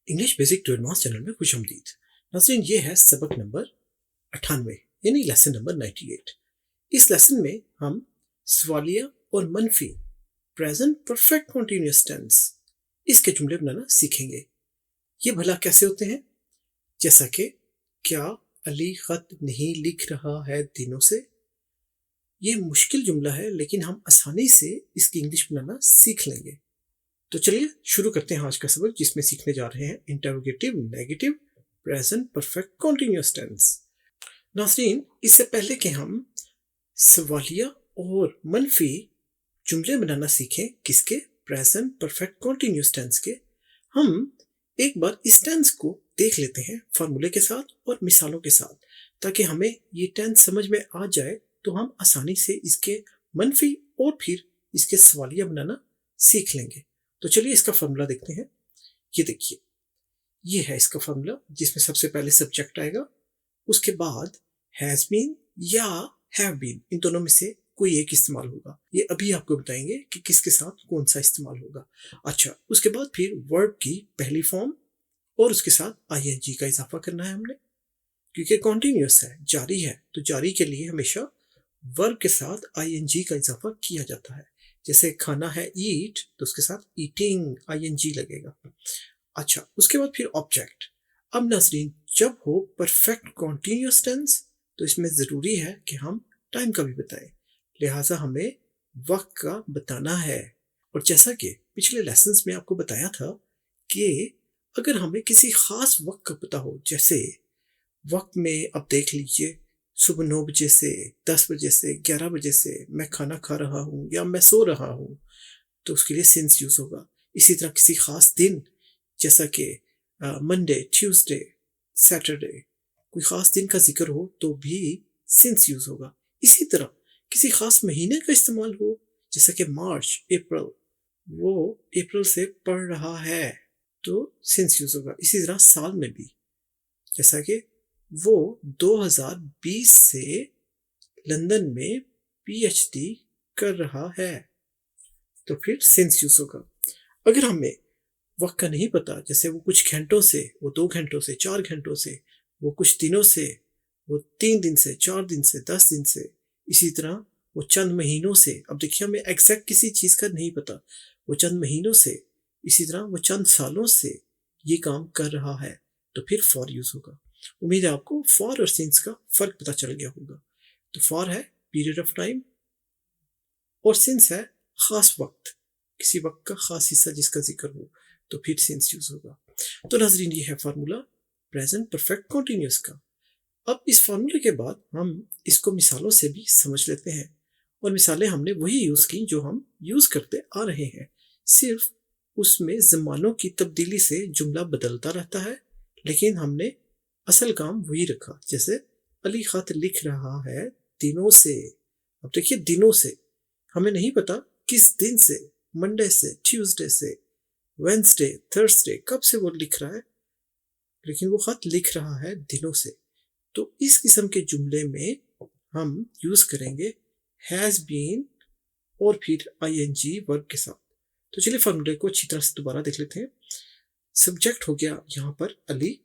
English basic to advance channel में खुशामदीद। नाज़रीन, ये है सबक नंबर 98 यानी लेसन नंबर 98। इस लेसन में हम सवालिया और मनफी प्रेजेंट परफेक्ट कॉन्टिन्यूअस टेंस इसके जुमले बनाना सीखेंगे। ये भला कैसे होते हैं? जैसा कि क्या अली खत नहीं लिख रहा है दिनों से। ये मुश्किल जुमला है लेकिन हम आसानी से इसकी इंग्लिश बनाना सीख लेंगे। तो चलिए शुरू करते हैं आज का सबक, जिसमें सीखने जा रहे हैं interrogative negative present perfect continuous tense. नाज़रीन, इससे पहले कि हम सवालिया और मनफी जुमले बनाना सीखें किसके, प्रेजेंट परफेक्ट कॉन्टिन्यूअस टेंस के, हम एक बार इस टेंस को देख लेते हैं फार्मूले के साथ और मिसालों के साथ, ताकि हमें ये टेंस समझ में आ जाए तो हम आसानी से इसके मनफी और फिर इसके सवालिया बनाना सीख लेंगे। तो चलिए इसका फार्मूला देखते हैं। ये देखिए, ये है इसका फार्मूला, जिसमें सबसे पहले सब्जेक्ट आएगा, उसके बाद हैज बीन या हैव बीन, इन दोनों में से कोई एक इस्तेमाल होगा। ये अभी आपको बताएंगे कि किसके साथ कौन सा इस्तेमाल होगा। अच्छा, उसके बाद फिर वर्ब की पहली फॉर्म और उसके साथ आईएनजी का इजाफा करना है हमने, क्योंकि कॉन्टिन्यूअस है, जारी है, तो जारी के लिए हमेशा वर्ब के साथ आईएनजी का इजाफा किया जाता है। जैसे खाना है ईट, तो उसके साथ ईटिंग आईएनजी लगेगा। अच्छा, उसके बाद फिर ऑब्जेक्ट। अब नाज़रीन, जब हो परफेक्ट कॉन्टिन्यूअस टेंस तो इसमें ज़रूरी है कि हम टाइम का भी बताएं, लिहाजा हमें वक्त का बताना है। और जैसा कि पिछले लेसन्स में आपको बताया था कि अगर हमें किसी खास वक्त का पता हो, जैसे वक्त में अब देख लीजिए सुबह 9 बजे से 10 बजे से 11 बजे से मैं खाना खा रहा हूँ या मैं सो रहा हूँ, तो उसके लिए सिंस यूज़ होगा। इसी तरह किसी खास दिन, जैसा कि मंडे, ट्यूसडे, सैटरडे, कोई खास दिन का जिक्र हो तो भी सिंस यूज़ होगा। इसी तरह किसी खास महीने का इस्तेमाल हो, जैसा कि मार्च, अप्रैल, वो अप्रैल से पढ़ रहा है, तो सिंस यूज़ होगा। इसी तरह साल में भी, जैसा कि वो 2020 से लंदन में पीएचडी कर रहा है, तो फिर सिंस यूज़ होगा। अगर हमें वक्त का नहीं पता, जैसे वो कुछ घंटों से, वो 2 घंटों से, 4 घंटों से, वो कुछ दिनों से, वो 3 दिन से, 4 दिन से, 10 दिन से, इसी तरह वो चंद महीनों से। अब देखिए, हमें एग्जैक्ट किसी चीज़ का नहीं पता, वो चंद महीनों से, इसी तरह वो चंद सालों से ये काम कर रहा है, तो फिर फॉर यूज़ होगा। उम्मीद है आपको फॉर और सिंस का फ़र्क पता चल गया होगा। तो फॉर है पीरियड ऑफ टाइम और सिंस है ख़ास वक्त, किसी वक्त का ख़ास हिस्सा जिसका जिक्र हो, तो फिर सिंस यूज़ होगा। तो नाज़रीन, ये है फार्मूला प्रेजेंट परफेक्ट कॉन्टिन्यूअस का। अब इस फार्मूले के बाद हम इसको मिसालों से भी समझ लेते हैं, और मिसालें हमने वही यूज़ की जो हम यूज़ करते आ रहे हैं, सिर्फ उसमें ज़मानों की तब्दीली से जुमला बदलता रहता है, लेकिन हमने असल काम वही रखा। जैसे अली खत लिख रहा है दिनों से। अब देखिए, दिनों से हमें नहीं पता किस दिन से, मंडे से, ट्यूसडे से, वेंसडे, थर्सडे, कब से वो लिख रहा है, लेकिन वो खत लिख रहा है दिनों से। तो इस किस्म के जुमले में हम यूज करेंगे हैज बीन और फिर आईएनजी वर्ब के साथ। तो चलिए फॉर्मूले को अच्छी तरह से दोबारा देख लेते हैं। सब्जेक्ट हो गया यहाँ पर अली,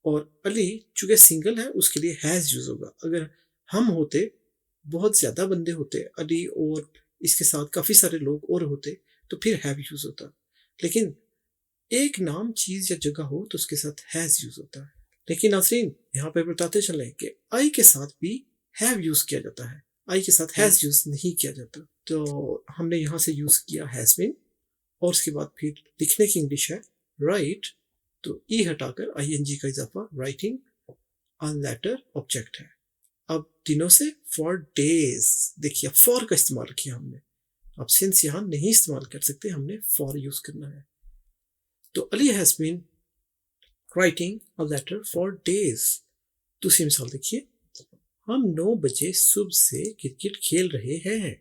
और अली चूंकि सिंगल है उसके लिए हैज यूज होगा। अगर हम होते, बहुत ज्यादा बंदे होते अली और इसके साथ काफी सारे लोग और होते, तो फिर हैव यूज होता। लेकिन एक नाम, चीज या जगह हो तो उसके साथ हैज यूज होता है। लेकिन नाज़रीन, यहाँ पे बताते चले कि आई के साथ भी हैव यूज किया जाता है, आई के साथ हैज यूज नहीं किया जाता। तो हमने यहाँ से यूज किया हैज बीन, और उसके बाद फिर लिखने की इंग्लिश है राइट, तो ई हटाकर आईएनजी का इजाफा, राइटिंग। अ लेटर ऑब्जेक्ट है। अब दिनों से फॉर डेज, देखिए फॉर का इस्तेमाल किया हमने। अब सिंस यहाँ नहीं इस्तेमाल कर सकते, हमने फॉर यूज करना है। तो Ali has been writing a letter for days. दूसरी मिसाल देखिए, हम 9 बजे सुबह से क्रिकेट खेल रहे हैं।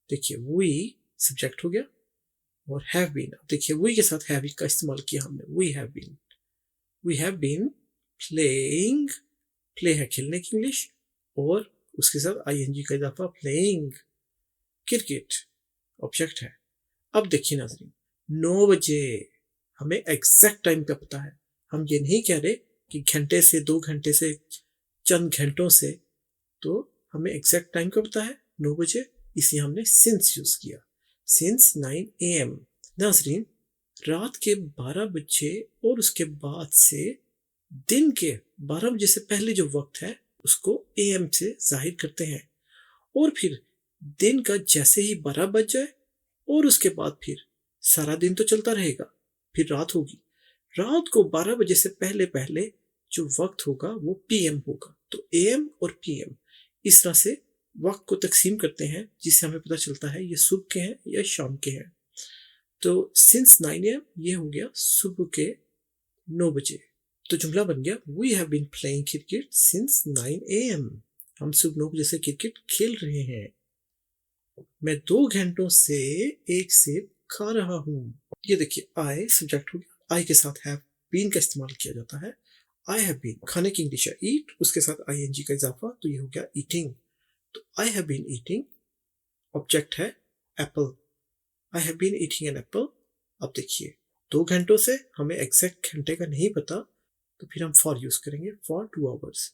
देखिए वी सब्जेक्ट हो गया और हैव बीन। अब देखिए वी के साथ हैव का इस्तेमाल किया हमने, we have been playing, play है खेलने की इंग्लिश, और उसके साथ आईएनजी का इजाफा, प्लेइंग क्रिकेट ऑब्जेक्ट है। अब देखिए नाज़रीन, 9 बजे हमें एग्जैक्ट टाइम का पता है। हम ये नहीं कह रहे कि घंटे से, 2 घंटे से, चंद घंटों से, तो हमें एग्जैक्ट टाइम का पता है 9 बजे, इसलिए हमने सिंस यूज किया, सिंस 9 AM। नाजरीन, रात के 12 बजे और उसके बाद से दिन के 12 बजे से पहले जो वक्त है उसको AM से जाहिर करते हैं, और फिर दिन का जैसे ही 12 बज जाए और उसके बाद फिर सारा दिन तो चलता रहेगा, फिर रात होगी, रात को 12 बजे से पहले पहले जो वक्त होगा वो PM होगा। तो AM और PM इस तरह से वक्त को तकसीम करते हैं, जिससे हमें पता चलता है ये सुबह के हैं या शाम के हैं। तो सिंस 9 AM ये हो गया सुबह के 9 बजे। तो जुमला बन गया we have been playing cricket since 9 AM। हम सुबह 9 बजे से क्रिकेट खेल रहे हैं। मैं 2 घंटों से एक सेब खा रहा हूँ। ये देखिए आई सब्जेक्ट हो गया, आई के साथ हैव बीन का इस्तेमाल किया जाता है। आई हैव बीन खाने की इंग्लिश है ईट, उसके साथ ING का इजाफा, तो ये हो गया ईटिंग। तो I have been eating, object है apple, I have been eating an apple. अब देखिए 2 घंटों से हमें एग्जैक्ट घंटे का नहीं पता, तो फिर हम फॉर यूज करेंगे, for 2 hours.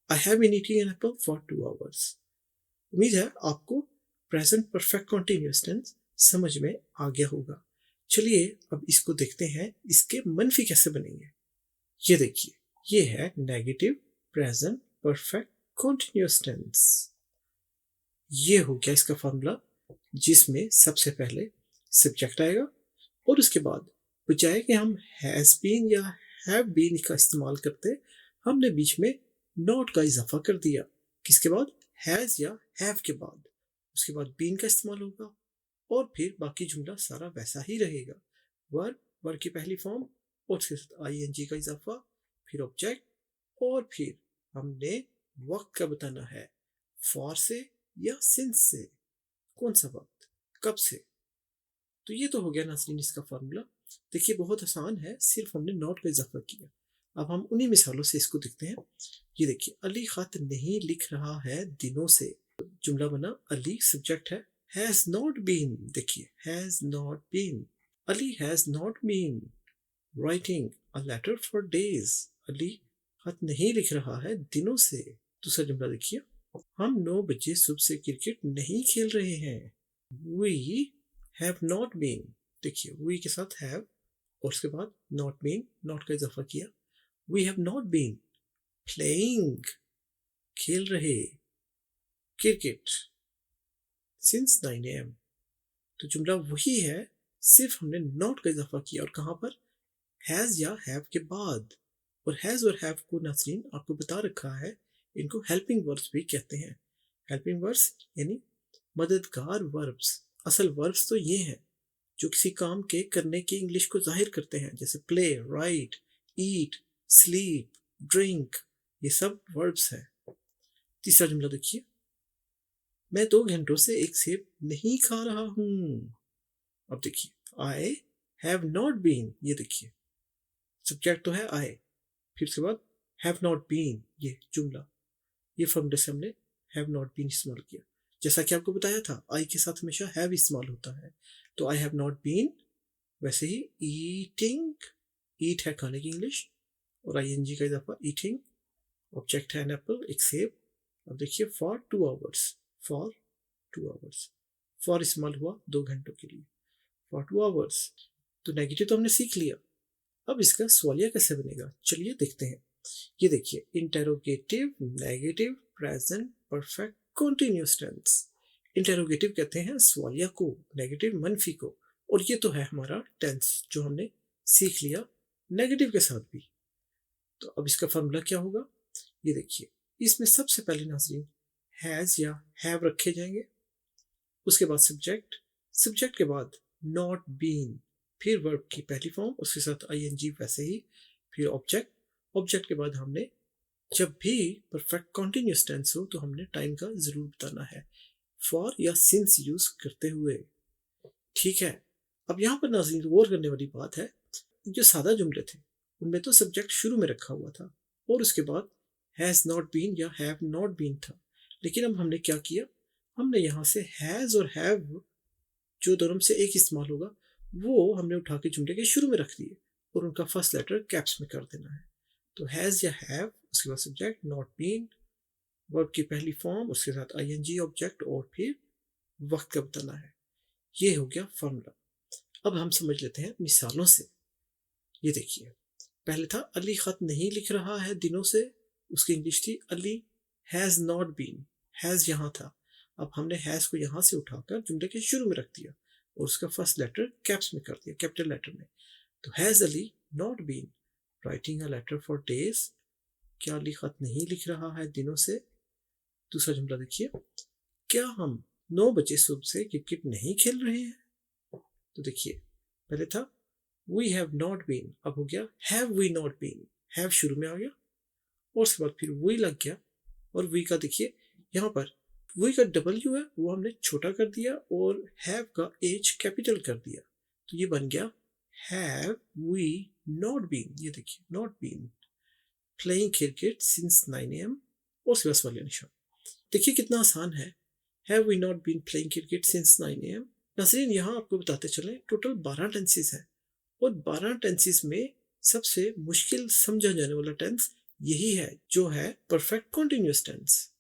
I have been eating an apple for 2 hours. उम्मीद है आपको प्रेजेंट परफेक्ट कॉन्टिन्यूअस टेंस समझ में आ गया होगा। चलिए अब इसको देखते हैं, इसके मनफी कैसे बनेंगे। ये देखिए, ये है negative present perfect continuous tense. ये हो गया इसका फॉर्मूला, जिसमें सबसे पहले सब्जेक्ट आएगा और उसके बाद बजाय कि हम हैज बीन या हैव बीन का इस्तेमाल करते, हमने बीच में नॉट का इजाफा कर दिया। किसके बाद? हैज या हैव के बाद। उसके बाद बीन का इस्तेमाल होगा और फिर बाकी जुमला सारा वैसा ही रहेगा। वर्ब की पहली फॉर्म और उसके साथ ING का इजाफा, फिर ऑब्जेक्ट, और फिर हमने वक्त का बताना है, फॉर से या सिंस से, कौन सा वक्त, कब से। तो ये तो हो गया नाज़रीन इसका फॉर्मूला। देखिए बहुत आसान है, सिर्फ हमने नॉट का इजाफा किया। अब हम उन्हीं मिसालों से इसको देखते हैं। ये देखिए, अली खत नहीं लिख रहा है दिनों से। जुमला बना, अली सब्जेक्ट है, हैज नॉट बीन। देखिए has not been, Ali has not been writing a letter for days. Ali खत नहीं लिख रहा है दिनों से। दूसरा जुमला देखिए, हम 9 बजे सुबह से क्रिकेट नहीं खेल रहे हैं। वी हैव नॉट बीन, देखिए वी के साथ हैव और उसके बाद नॉट बीन, नॉट का इजाफा किया। We have not been playing, खेल रहे, क्रिकेट सिंस 9 AM। तो जुमला वही है, सिर्फ हमने नॉट का इजाफा किया, और कहां पर? हैज या हैव के बाद। और हैज और हैव को नाज़रीन आपको बता रखा है, इनको हेल्पिंग वर्ब्स भी कहते हैं। हेल्पिंग वर्ब्स यानी मददगार वर्ब्स। असल वर्ब्स तो ये हैं जो किसी काम के करने की इंग्लिश को जाहिर करते हैं, जैसे प्ले, राइट, ईट, स्लीप, ड्रिंक, ये सब वर्ब्स हैं। तीसरा जुमला देखिए, मैं 2 घंटों से एक सेब नहीं खा रहा हूं। अब देखिए, आई हैव नॉट बीन, ये देखिए सब्जेक्ट तो है आई, फिर उसके बाद हैव नॉट बीन, ये जुमला, ये फॉर्मूले से हमने हैव नॉट बीन इस्तेमाल किया। जैसा कि आपको बताया था, आई के साथ हमेशा हैव इस्तेमाल होता है। तो आई हैव नॉट बीन, वैसे ही ईटिंग, ईट है खाने की इंग्लिश, और ING का इजाफा ईटिंग, ऑब्जेक्ट है एन एप्पल, एक सेब। अब देखिए for 2 hours, for 2 hours, for इस्तेमाल हुआ 2 घंटों के लिए, फॉर 2 आवर्स। तो नेगेटिव तो हमने सीख लिया, अब इसका सवालिया कैसे बनेगा, चलिए देखते हैं। ये देखिए, interrogative negative present perfect continuous tense. Interrogative कहते हैं सवालिया को, नेगेटिव मनफी को, और ये तो है हमारा टेंस जो हमने सीख लिया नेगेटिव के साथ भी। तो अब इसका फॉर्मूला क्या होगा, ये देखिए, इसमें सबसे पहले नाज़रीन हैज या हैव रखे जाएंगे, उसके बाद सब्जेक्ट, सब्जेक्ट के बाद नॉट बीन, फिर वर्ब की पहली फॉर्म, उसके साथ ING वैसे ही, फिर ऑब्जेक्ट, ऑब्जेक्ट के बाद हमने जब भी परफेक्ट कॉन्टिन्यूअस टेंस हो तो हमने टाइम का जरूर बताना है, फॉर या सिंस यूज करते हुए। ठीक है, अब यहाँ पर नाज़रीन गौर करने वाली बात है, जो सादा जुमले थे उनमें तो सब्जेक्ट शुरू में रखा हुआ था और उसके बाद हैज नॉट बीन या हैव नॉट बीन था। लेकिन अब हमने क्या किया, हमने यहाँ से हैज और हैव जो दोनों से एक इस्तेमाल होगा वो हमने उठा के जुमले के शुरू में रख दिए, और उनका फर्स्ट लेटर कैप्स में कर देना है। तो हैज़ या हैव, उसके बाद सब्जेक्ट, नॉट बीन, वर्ब की पहली फॉर्म, उसके साथ आईएनजी ऑब्जेक्ट और फिर वक्त का बताना है। ये हो गया फॉर्मूला। अब हम समझ लेते हैं मिसालों से। ये देखिए, पहले था अली खत नहीं लिख रहा है दिनों से, उसकी इंग्लिश थी Ali has not been, has यहाँ था, अब हमने हैज़ को यहाँ से उठाकर जुमले के शुरू में रख दिया और उसका फर्स्ट लेटर कैप्स में कर दिया, कैपिटल लेटर में। तो has Ali not been writing a letter for days, क्या अली खत नहीं लिख रहा है दिनों से। दूसरा जुमला देखिए, क्या हम 9 बजे सुबह से क्रिकेट नहीं खेल रहे हैं। तो देखिए, पहले था वी हैव नॉट बीन, अब हो गया have we not been, have शुरू में आ गया और उसके बाद फिर वी लग गया। और वी का देखिए यहाँ पर वी का डब्ल्यू है वो हमने छोटा कर दिया और हैव का एच कैपिटल कर दिया, तो ये बन गया हैव वी नॉट बीन। ये देखिए, not been playing cricket since 9 AM और उसके बाद वाले निशान। देखिए कितना आसान है, have we not been playing cricket since 9 AM। नसरीन यहाँ आपको बताते चले टोटल 12 टेंसेस हैं और 12 टेंसेस में सबसे मुश्किल समझा जाने वाला टेंस यही है जो है परफेक्ट कॉन्टिन्यूअस टेंस,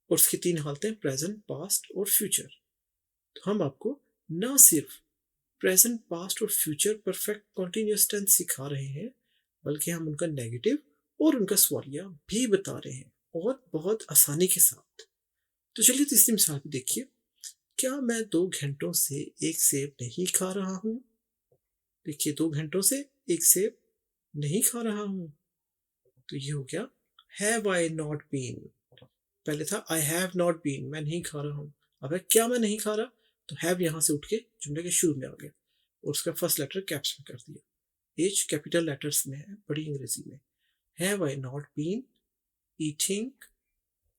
और उसकी 3 हालतें प्रेजेंट, पास्ट और फ्यूचर। तो हम आपको ना सिर्फ प्रेजेंट, पास्ट और फ्यूचर परफेक्ट कॉन्टिन्यूअस टेंस सिखा रहे हैं, बल्कि हम उनका नेगेटिव और उनका सवालिया भी बता रहे हैं और बहुत आसानी के साथ। तो चलिए तीसरी मिसाल भी देखिए, क्या मैं 2 घंटों से एक सेब नहीं खा रहा हूँ। देखिए 2 घंटों से एक सेब नहीं खा रहा हूँ, तो ये हो गया हैव आई नॉट बीन। पहले था आई हैव नॉट बीन, मैं नहीं खा रहा हूँ, अब है क्या मैं नहीं खा रहा, तो हैव यहाँ से उठ के जुमले के शुरू में आ गया और उसका फर्स्ट लेटर कैप्स में कर दिया, एच कैपिटल लेटर्स में है बड़ी अंग्रेजी में। Have I not been eating,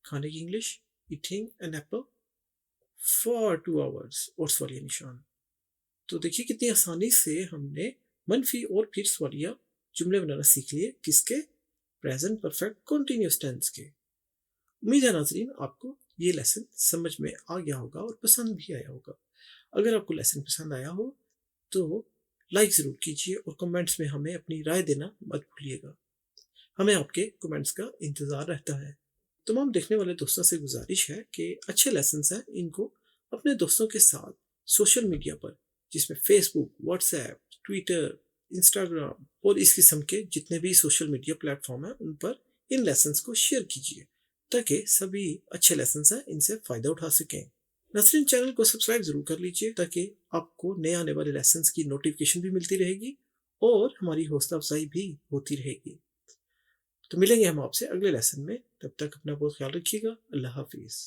खाने की English, eating an apple for 2 hours और सवालिया निशान। तो देखिए कितनी आसानी से हमने मनफी और फिर सवालिया जुमले बनाना सीख लिए, किसके, प्रेजेंट परफेक्ट कॉन्टिन्यूअस टेंस के। उम्मीद है नाज़रीन आपको ये लेसन समझ में आ गया होगा और पसंद भी आया होगा। अगर आपको लेसन पसंद आया हो तो लाइक ज़रूर कीजिए और कमेंट्स में हमें अपनी राय देना मत भूलिएगा। हमें आपके कमेंट्स का इंतज़ार रहता है। तमाम देखने वाले दोस्तों से गुजारिश है कि अच्छे लेसन्स हैं, इनको अपने दोस्तों के साथ सोशल मीडिया पर, जिसमें फेसबुक, व्हाट्सएप, ट्विटर, इंस्टाग्राम और इस किस्म के जितने भी सोशल मीडिया प्लेटफॉर्म हैं उन पर इन लेसन्स को शेयर कीजिए ताकि सभी अच्छे लेसन्स हैं इनसे फ़ायदा उठा सकें। नसरीन चैनल को सब्सक्राइब ज़रूर कर लीजिए ताकि आपको नए आने वाले लेसन्स की नोटिफिकेशन भी मिलती रहेगी और हमारी हौसला अफजाई भी होती रहेगी। तो मिलेंगे हम आपसे अगले लेसन में, तब तक अपना बहुत ख्याल रखिएगा। अल्लाह हाफिज़।